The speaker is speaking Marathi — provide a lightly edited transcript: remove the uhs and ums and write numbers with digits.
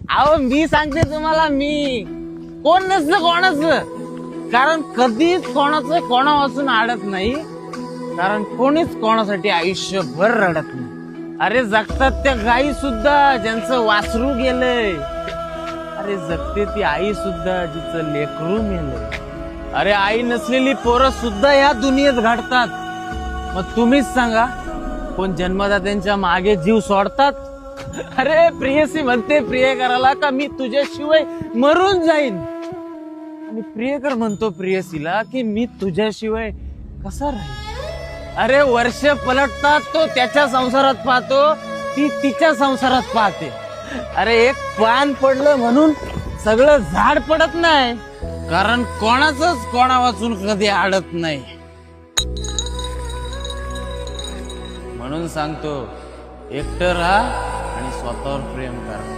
अहो मी सांगते तुम्हाला, मी कोण नसतं कोणाचं, कारण कधीच कोणाचं कोणापासून अडत नाही, कारण कोणीच कोणासाठी आयुष्यभर रडत नाही. अरे जगतात त्या गायी सुद्धा ज्यांचं वासरू गेलंय, अरे जगते ती आई सुद्धा जिचं लेकरू मेलंय. अरे आई नसलेली पोरं सुद्धा या दुनियेत घडतात. मग तुम्हीच सांगा, कोण जन्मदात्यांच्या मागे जीव सोडतात? अरे प्रियसी म्हणते प्रियकराला का मी तुझ्याशिवाय मरून जाईन, आणि प्रियकर म्हणतो प्रियसीला की मी तुझ्याशिवाय कसा राहील. अरे वर्ष पलटतात, तो त्याच्या संसारात पाहतो, ती तिच्या संसारात पाहते. अरे एक पान पडलं म्हणून सगळं झाड पडत नाही, कारण कोणाचंच कोणा वाचून कधी अडत नाही. म्हणून सांगतो, एकटं राहा आणि स्वतःवर प्रेम करा.